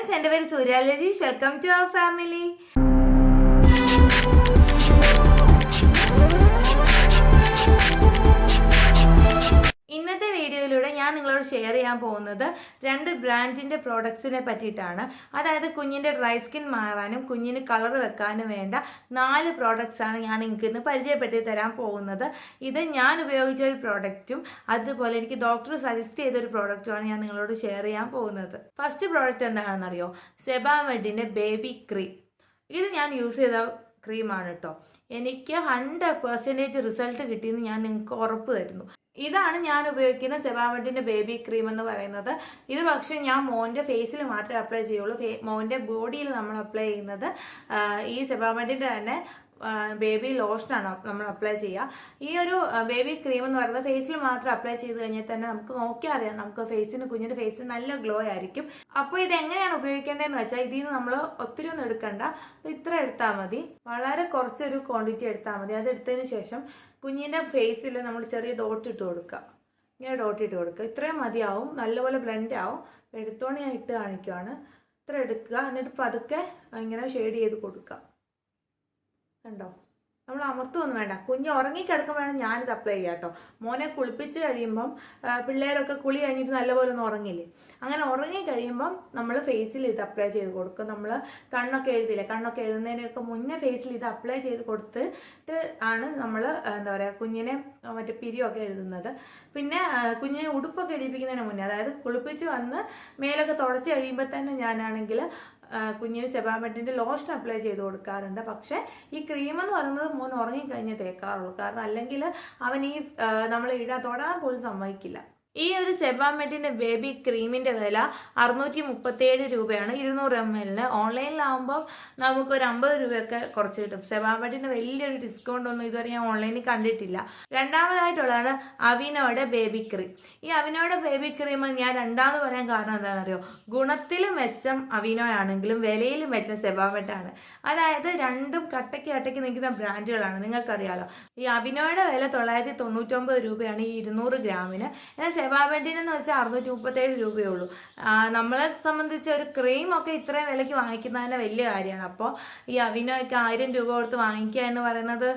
Friends, എൻ്റെ പേര് Surya Lajeesh. Welcome to our family. ഇന്നത്തെ വീഡിയോയിലൂടെ ഞാൻ നിങ്ങളോട് ഷെയർ ചെയ്യാൻ പോകുന്നത് രണ്ട് ബ്രാൻഡിൻ്റെ പ്രോഡക്ട്സിനെ പറ്റിയിട്ടാണ്. അതായത് കുഞ്ഞിൻ്റെ ഡ്രൈ സ്കിൻ മാറാനും കുഞ്ഞിന് കളർ വെക്കാനും വേണ്ട 4 പ്രോഡക്ട്സാണ് ഞാൻ നിങ്ങൾക്ക് ഇന്ന് പരിചയപ്പെടുത്തി തരാൻ പോകുന്നത്. ഇത് ഞാൻ ഉപയോഗിച്ച ഒരു പ്രോഡക്റ്റും അതുപോലെ എനിക്ക് ഡോക്ടർ സജസ്റ്റ് ചെയ്തൊരു പ്രോഡക്റ്റുമാണ് ഞാൻ നിങ്ങളോട് ഷെയർ ചെയ്യാൻ പോകുന്നത്. ഫസ്റ്റ് പ്രോഡക്റ്റ് എന്താണെന്നറിയോ? സെബാമെഡിൻ്റെ ബേബി ക്രീം. ഇത് ഞാൻ യൂസ് ചെയ്ത ക്രീമാണ് കേട്ടോ. എനിക്ക് 100% റിസൾട്ട് കിട്ടിയെന്ന് ഞാൻ നിങ്ങൾക്ക് ഉറപ്പ് തരുന്നു. ഇതാണ് ഞാൻ ഉപയോഗിക്കുന്ന സെബാമെഡിൻ്റെ ബേബി ക്രീം എന്ന് പറയുന്നത്. ഇത് പക്ഷേ ഞാൻ മോൻ്റെ ഫേസിൽ മാത്രമേ അപ്ലൈ ചെയ്യുള്ളൂ. മോൻ്റെ ബോഡിയിൽ നമ്മൾ അപ്ലൈ ചെയ്യുന്നത് ഈ സെബാമെഡിൻ്റെ തന്നെ ബേബി ലോഷനാണ് നമ്മൾ അപ്ലൈ ചെയ്യുക. ഈ ഒരു ബേബി ക്രീം എന്ന് പറയുന്നത് ഫേസിൽ മാത്രം അപ്ലൈ ചെയ്ത് കഴിഞ്ഞാൽ തന്നെ നമുക്ക് നോക്കിയാൽ അറിയാം, നമുക്ക് കുഞ്ഞിൻ്റെ ഫേസിന് നല്ല ഗ്ലോ ആയിരിക്കും. അപ്പോൾ ഇത് എങ്ങനെയാണ് ഉപയോഗിക്കേണ്ടതെന്ന് വെച്ചാൽ, ഇതിൽ നിന്ന് നമ്മൾ ഒത്തിരി ഒന്നും എടുക്കണ്ട, ഇത്ര എടുത്താൽ മതി. വളരെ കുറച്ചൊരു ക്വാണ്ടിറ്റി എടുത്താൽ മതി. അത് എടുത്തതിന് ശേഷം കുഞ്ഞിൻ്റെ ഫേസിൽ നമ്മൾ ചെറിയ ഡോട്ട് ഇട്ട് കൊടുക്കുക. ഇങ്ങനെ ഡോട്ട് ഇട്ട് കൊടുക്കുക. ഇത്രയും മതിയാവും, നല്ലപോലെ ബ്ലെൻഡ് ആവും. എടുത്തോണ്ട് ഞാൻ ഇട്ട് കാണിക്കുകയാണ്. ഇത്ര എടുക്കുക, എന്നിട്ട് പതുക്കെ ഇങ്ങനെ ഷെയ്ഡ് ചെയ്ത് കൊടുക്കുക. കണ്ടോ? നമ്മൾ അമർത്തൊന്നും വേണ്ട. കുഞ്ഞ് ഉറങ്ങിക്കിടക്കുമ്പോഴാണ് ഞാനിത് അപ്ലൈ ചെയ്യുക കേട്ടോ. മോനെ കുളിപ്പിച്ച് കഴിയുമ്പം പിള്ളേരൊക്കെ കുളി കഴിഞ്ഞിട്ട് നല്ലപോലെ ഒന്ന് ഉറങ്ങില്ലേ, അങ്ങനെ ഉറങ്ങി കഴിയുമ്പം നമ്മൾ ഫേസിൽ ഇത് അപ്ലൈ ചെയ്ത് കൊടുക്കും. നമ്മൾ കണ്ണൊക്കെ എഴുതില്ലേ, കണ്ണൊക്കെ എഴുതുന്നതിനൊക്കെ മുന്നേ ഫേസിൽ ഇത് അപ്ലൈ ചെയ്ത് കൊടുത്തിട്ട് ആണ് നമ്മൾ എന്താ പറയുക കുഞ്ഞിനെ മറ്റേ പിരിയൊക്കെ എഴുതുന്നത്. പിന്നെ കുഞ്ഞിനെ ഉടുപ്പൊക്കെ ഇടിപ്പിക്കുന്നതിന് മുന്നേ, അതായത് കുളിപ്പിച്ച് വന്ന് മേലൊക്കെ തുടച്ച് കഴിയുമ്പോൾ തന്നെ ഞാനാണെങ്കിൽ കുഞ്ഞിന് സെബാമെഡിൻ്റെ ലോഷൻ അപ്ലൈ ചെയ്ത് കൊടുക്കാറുണ്ട്. പക്ഷേ ഈ ക്രീം എന്ന് പറയുന്നത് മോൻ ഉറങ്ങിക്കഴിഞ്ഞ് തേക്കാറുള്ളൂ. കാരണം അല്ലെങ്കിൽ അവൻ ഈ നമ്മൾ തൊടാൻ പോലും സമ്മതിക്കില്ല. ഈ ഒരു സെബാമെഡിൻ്റെ ബേബി ക്രീമിൻ്റെ വില 637 രൂപയാണ് 200 ml. ഓൺലൈനിലാവുമ്പം നമുക്കൊരു 50 രൂപയൊക്കെ കുറച്ച് കിട്ടും. സെബാമെഡിൻ്റെ വലിയൊരു ഡിസ്കൗണ്ട് ഒന്നും ഇതുവരെ ഞാൻ ഓൺലൈനിൽ കണ്ടിട്ടില്ല. രണ്ടാമതായിട്ടുള്ളതാണ് അവിനോയുടെ ബേബി ക്രീം. ഈ അവിനോയുടെ ബേബി ക്രീം ഞാൻ രണ്ടാമത് പറയാൻ കാരണം എന്താണെന്നറിയോ? ഗുണത്തിലും മെച്ചം അവിനോയാണെങ്കിലും വിലയിലും മെച്ചം സെബാമെഡാണ്. അതായത് രണ്ടും കട്ടയ്ക്ക് നിൽക്കുന്ന ബ്രാൻഡുകളാണ്, നിങ്ങൾക്കറിയാലോ. ഈ അവിനോയുടെ വില 999 രൂപയാണ് ഈ 200 ഗ്രാമിന്. എന്നാൽ സെബാമെഡിനെന്ന് വെച്ചാൽ 637 രൂപയേ ഉള്ളൂ. നമ്മളെ സംബന്ധിച്ച് ഒരു ക്രീമൊക്കെ ഇത്രയും വിലയ്ക്ക് വാങ്ങിക്കുന്നതിന് വലിയ കാര്യമാണ്. അപ്പോൾ ഈ അവിനോയൊക്കെ 1000 രൂപ കൊടുത്ത് വാങ്ങിക്കുക എന്ന് പറയുന്നത്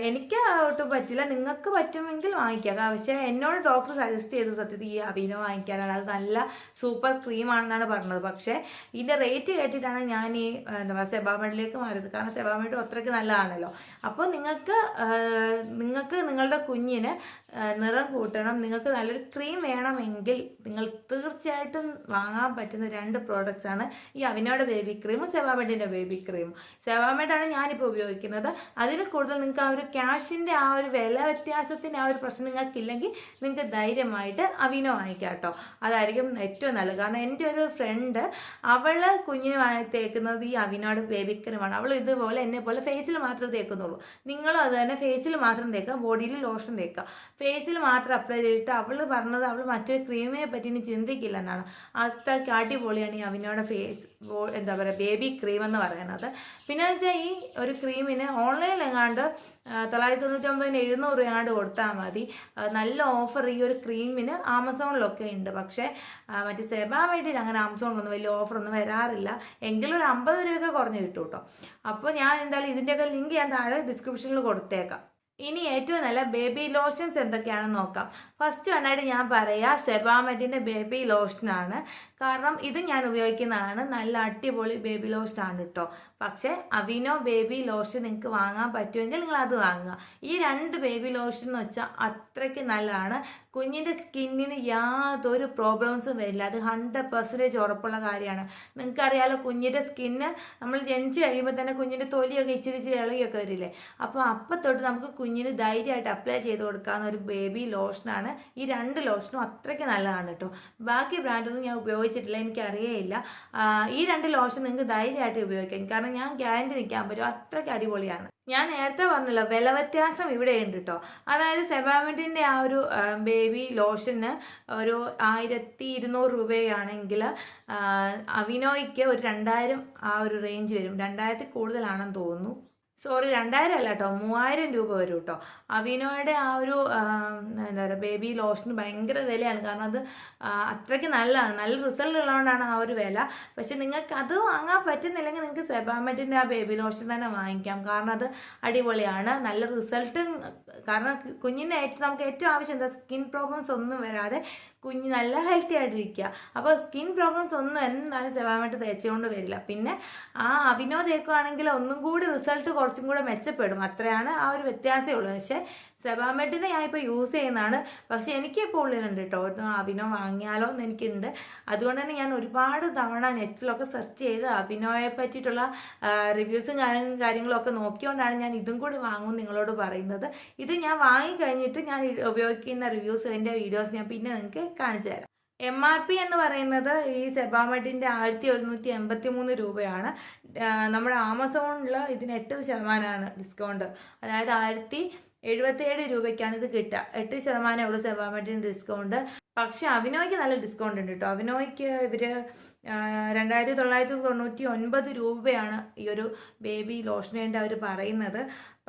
എനിക്ക് ഒട്ടും പറ്റില്ല. നിങ്ങൾക്ക് പറ്റുമെങ്കിൽ വാങ്ങിക്കുക. പക്ഷേ എന്നോട് ഡോക്ടർ സജസ്റ്റ് ചെയ്തത് സത്യത്തിൽ ഈ അവിനോ വാങ്ങിക്കാനാണ്. അത് നല്ല സൂപ്പർ ക്രീമാണെന്നാണ് പറഞ്ഞത്. പക്ഷേ ഇതിൻ്റെ റേറ്റ് കേട്ടിട്ടാണ് ഞാൻ ഈ എന്താ പറയുക സെബാമെഡിലേക്ക് മാറിയത്. കാരണം സെബാമെഡ് അത്രയ്ക്ക് നല്ലതാണല്ലോ. അപ്പോൾ നിങ്ങൾക്ക് നിങ്ങളുടെ കുഞ്ഞിന് നിറം കൂട്ടണം, നിങ്ങൾക്ക് നല്ലൊരു ക്രീം വേണമെങ്കിൽ നിങ്ങൾ തീർച്ചയായിട്ടും വാങ്ങാൻ പറ്റുന്ന 2 പ്രോഡക്റ്റ്സാണ് ഈ അവിനോയുടെ ബേബി ക്രീമും സെബാമെഡിൻ്റെ ബേബി ക്രീമും. സെബാമെഡാണ് ഞാനിപ്പോൾ ഉപയോഗിക്കുന്നത്. അതിന് കൂടുതൽ നിങ്ങൾക്ക് ആ ഒരു ക്യാഷിൻ്റെ ആ ഒരു വില വ്യത്യാസത്തിൻ്റെ ആ ഒരു പ്രശ്നം നിങ്ങൾക്കില്ലെങ്കിൽ നിങ്ങൾക്ക് ധൈര്യമായിട്ട് അവിനോ വാങ്ങിക്കാം കേട്ടോ. അതായിരിക്കും ഏറ്റവും നല്ലത്. കാരണം എൻ്റെ ഒരു ഫ്രണ്ട്, അവൾ കുഞ്ഞിന് തേക്കുന്നത് ഈ അവിനോയുടെ ബേബി ക്രീമാണ്. അവൾ ഇതുപോലെ എന്നെ പോലെ ഫേസിൽ മാത്രമേ തേക്കുന്നുള്ളൂ. നിങ്ങളും അത് തന്നെ ഫേസിൽ മാത്രം തേക്കുക, ബോഡിയിൽ ലോഷൻ തേക്കുക. ഫേസിൽ മാത്രം അപ്ലൈ ചെയ്തിട്ട് അവൾ പറഞ്ഞത് അവൾ മറ്റൊരു ക്രീമിനെ പറ്റി ഇനി ചിന്തിക്കില്ല എന്നാണ്. അത്രയ്ക്ക് അടിപൊളിയാണ് ഈ അവിനോയുടെ എന്താ പറയുക ബേബി ക്രീം എന്ന് പറയുന്നത്. പിന്നെ വെച്ചാൽ ഈ ഒരു ക്രീമിന് ഓൺലൈനിൽ എങ്ങാണ്ട് 999 700 എങ്ങാണ്ട് കൊടുത്താൽ മതി. നല്ല ഓഫർ ഈ ഒരു ക്രീമിന് ആമസോണിലൊക്കെ ഉണ്ട്. പക്ഷേ മറ്റേ സെബാമെഡിൽ അങ്ങനെ ആമസോണിലൊന്നും വലിയ ഓഫറൊന്നും വരാറില്ല. എങ്കിലും ഒരു 50 രൂപയൊക്കെ കുറഞ്ഞ് കിട്ടും കേട്ടോ. അപ്പോൾ ഞാൻ എന്തായാലും ഇതിൻ്റെയൊക്കെ ലിങ്ക് ഞാൻ താഴെ ഡിസ്ക്രിപ്ഷനിൽ കൊടുത്തേക്കാം. ഇനി ഏറ്റവും നല്ല ബേബി ലോഷൻസ് എന്തൊക്കെയാണെന്ന് നോക്കാം. ഫസ്റ്റ് വന്നായിട്ട് ഞാൻ പറയാം സെബാമെഡിൻ്റെ ബേബി ലോഷനാണ്. കാരണം ഇത് ഞാൻ ഉപയോഗിക്കുന്നതാണ്. നല്ല അടിപൊളി ബേബി ലോഷനാണ് കേട്ടോ. പക്ഷേ അവിനോ ബേബി ലോഷൻ നിങ്ങൾക്ക് വാങ്ങാൻ പറ്റുമെങ്കിൽ നിങ്ങൾ അത് വാങ്ങുക. ഈ 2 ബേബി ലോഷൻ എന്ന് വെച്ചാൽ അത്രയ്ക്ക് നല്ലതാണ്. കുഞ്ഞിൻ്റെ സ്കിന്നിന് യാതൊരു പ്രോബ്ലംസും വരില്ല. അത് 100% ഉറപ്പുള്ള കാര്യമാണ്. നിങ്ങൾക്കറിയാലോ, കുഞ്ഞിൻ്റെ സ്കിന്ന് നമ്മൾ ജനിച്ച് കഴിയുമ്പോൾ തന്നെ കുഞ്ഞിൻ്റെ തൊലിയൊക്കെ ഇച്ചിരി ഇളകിയൊക്കെ വരില്ലേ. അപ്പോൾ തൊട്ട് നമുക്ക് കുഞ്ഞിന് ധൈര്യമായിട്ട് അപ്ലൈ ചെയ്ത് കൊടുക്കാവുന്ന ഒരു ബേബി ലോഷനാണ്. ഈ 2 ലോഷനും അത്രയ്ക്ക് നല്ലതാണ് കേട്ടോ. ബാക്കി ബ്രാൻഡൊന്നും ഞാൻ ഉപയോഗിച്ചിട്ടില്ല, എനിക്കറിയില്ല. ഈ 2 ലോഷൻ നിങ്ങൾക്ക് ധൈര്യമായിട്ട് ഉപയോഗിക്കാം. കാരണം ഞാൻ ഗ്യാരണ്ടി നിൽക്കാൻ പറ്റും, അത്രയ്ക്ക് അടിപൊളിയാണ്. ഞാൻ നേരത്തെ പറഞ്ഞല്ലോ, വില വ്യത്യാസം ഇവിടെ ഉണ്ട് കേട്ടോ. അതായത് സെബാമെഡിൻ്റെ ആ ഒരു ബേബി ലോഷന് ഒരു 1200 രൂപയാണെങ്കിൽ അവിനോയ്ക്ക് ഒരു 2000 ആ ഒരു റേഞ്ച് വരും. 2000 കൂടുതലാണെന്ന് തോന്നുന്നു. സോറി 2000 അല്ല കേട്ടോ, 3000 രൂപ വരും കേട്ടോ. അവിനോയുടെ ആ ഒരു എന്താ പറയുക ബേബി ലോഷന് ഭയങ്കര വിലയാണ്. കാരണം അത് അത്രയ്ക്ക് നല്ലതാണ്, നല്ല റിസൾട്ട് ഉള്ളതുകൊണ്ടാണ് ആ ഒരു വില. പക്ഷെ നിങ്ങൾക്ക് അത് വാങ്ങാൻ പറ്റുന്നില്ലെങ്കിൽ നിങ്ങൾക്ക് സെബാമെഡിൻ്റെ ആ ബേബി ലോഷൻ തന്നെ വാങ്ങിക്കാം. കാരണം അത് അടിപൊളിയാണ്, നല്ല റിസൾട്ട്. കാരണം കുഞ്ഞിന് നമുക്ക് ഏറ്റവും ആവശ്യം എന്താ, സ്കിൻ പ്രോബ്ലംസ് ഒന്നും വരാതെ കുഞ്ഞ് നല്ല ഹെൽത്തി ആയിട്ടിരിക്കുക. അപ്പോൾ സ്കിൻ പ്രോബ്ലംസ് ഒന്നും എന്തായാലും സെബാമെഡ് തേച്ചുകൊണ്ട് വരില്ല. പിന്നെ ആ അവിനോ തേക്കുകയാണെങ്കിൽ ഒന്നും കൂടി റിസൾട്ട് കുറച്ചും കൂടെ മെച്ചപ്പെടും. അത്രയാണ് ആ ഒരു വ്യത്യാസമേ ഉള്ളൂ. പക്ഷേ സെബാമെഡിനെ ഞാൻ ഇപ്പോൾ യൂസ് ചെയ്യുന്നതാണ്. പക്ഷേ എനിക്കിപ്പോൾ ഉള്ളിലുണ്ട് കേട്ടോ, അവിനോ വാങ്ങിയാലോ എന്ന് എനിക്കുണ്ട്. അതുകൊണ്ട് തന്നെ ഞാൻ ഒരുപാട് തവണ നെറ്റിലൊക്കെ സെർച്ച് ചെയ്ത് അവിനോയെ പറ്റിയിട്ടുള്ള റിവ്യൂസും കാര്യങ്ങളും ഒക്കെ നോക്കിയോണ്ടാണ് ഞാൻ ഇതും കൂടി വാങ്ങും നിങ്ങളോട് പറയുന്നത്. ഇത് ഞാൻ വാങ്ങിക്കഴിഞ്ഞിട്ട് ഞാൻ ഉപയോഗിക്കുന്ന റിവ്യൂസ്, എൻ്റെ വീഡിയോസ് ഞാൻ പിന്നെ നിങ്ങൾക്ക് കാണിച്ചു തരാം. MRP എന്ന് പറയുന്നത് ഈ സെബാമെഡിൻ്റെ 1183 രൂപയാണ്. നമ്മുടെ ആമസോണിൽ ഇതിന് 8% ഡിസ്കൗണ്ട്. അതായത് 1077 രൂപയ്ക്കാണ് ഇത് കിട്ടുക. 8% ഉള്ളൂ സെബാമെഡിൻ്റെ ഡിസ്കൗണ്ട്. പക്ഷെ അവിനോയ്ക്ക് നല്ല ഡിസ്കൗണ്ട് ഉണ്ട് കേട്ടോ. അവിനോയ്ക്ക് ഇവർ 2999 രൂപയാണ് ഈ ഒരു ബേബി ലോഷന് വേണ്ടി അവർ പറയുന്നത്.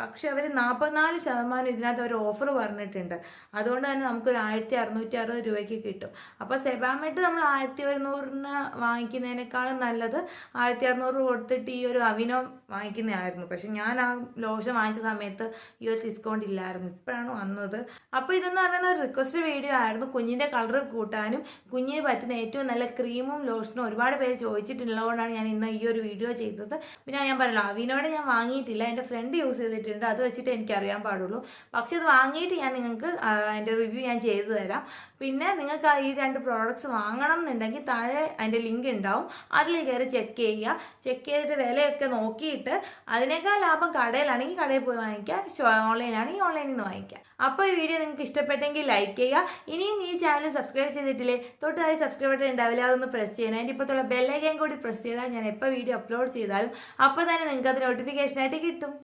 പക്ഷെ അവർ 44% ഇതിനകത്ത് അവർ ഓഫർ പറഞ്ഞിട്ടുണ്ട്. അതുകൊണ്ട് തന്നെ നമുക്കൊരു 1660 രൂപയ്ക്ക് കിട്ടും. അപ്പോൾ സെബാമെഡ് നമ്മൾ 1100 വാങ്ങിക്കുന്നതിനേക്കാളും നല്ലത് 1600 കൊടുത്തിട്ട് ഈ ഒരു അവിനോ വാങ്ങിക്കുന്നതായിരുന്നു. പക്ഷെ ഞാൻ ആ ലോഷൻ വാങ്ങിച്ച സമയത്ത് ഈ ഒരു ഡിസ്കൗണ്ട് ഇല്ലായിരുന്നു, ഇപ്പോഴാണ് വന്നത്. അപ്പോൾ ഇതെന്ന് പറയുന്ന ഒരു റിക്വസ്റ്റ് വീഡിയോ ആയിരുന്നു. കുഞ്ഞിൻ്റെ കളർ കൂട്ടാനും കുഞ്ഞിന് പറ്റുന്ന ഏറ്റവും നല്ല ക്രീമും ലോഷനും ഒരുപാട് പേര് ചോദിച്ചിട്ടുള്ളതുകൊണ്ടാണ് ഞാൻ ഇന്ന് ഈ ഒരു വീഡിയോ ചെയ്തത്. പിന്നെ ഞാൻ പറഞ്ഞല്ലോ, അവിനോടെ ഞാൻ വാങ്ങിയിട്ടില്ല, എൻ്റെ ഫ്രണ്ട് യൂസ് ചെയ്തിട്ടുണ്ട്, അത് വെച്ചിട്ട് എനിക്കറിയാൻ പാടുള്ളൂ. പക്ഷെ അത് വാങ്ങിയിട്ട് ഞാൻ നിങ്ങൾക്ക് അതിൻ്റെ റിവ്യൂ ഞാൻ ചെയ്തു തരാം. പിന്നെ നിങ്ങൾക്ക് ഈ 2 പ്രോഡക്റ്റ്സ് വാങ്ങണം എന്നുണ്ടെങ്കിൽ താഴെ അതിൻ്റെ ലിങ്ക് ഉണ്ടാവും, അതിൽ കയറി ചെക്ക് ചെയ്യുക. ചെക്ക് ചെയ്തിട്ട് വിലയൊക്കെ നോക്കിയിട്ട് അതിനേക്കാൾ ലാഭം കടയിലാണെങ്കിൽ കടയിൽ പോയി വാങ്ങിക്കുക, ഓൺലൈനാണെങ്കിൽ ഓൺലൈനിൽ നിന്ന് വാങ്ങിക്കുക. അപ്പോൾ ഈ വീഡിയോ നിങ്ങൾക്ക് ഇഷ്ടപ്പെട്ടെങ്കിൽ ലൈക്ക് ചെയ്യുക. ഇനിയും ഈ ചാനൽ സബ്സ്ക്രൈബ് ചെയ്തിട്ടില്ലേ, തൊട്ടുതായി സബ്സ്ക്രൈബ് ബട്ടൺ ഉണ്ടാവില്ല, അതൊന്ന് പ്രസ് ചെയ്യണം. അതിൻ്റെ ഇപ്പോഴത്തുള്ള ബെല്ലൈക്കൻ കൂടി പ്രസ് ചെയ്താൽ ഞാൻ എപ്പോൾ വീഡിയോ അപ്ലോഡ് ചെയ്താലും അപ്പോൾ തന്നെ നിങ്ങൾക്ക് അത് നോട്ടിഫിക്കേഷനായിട്ട് കിട്ടും.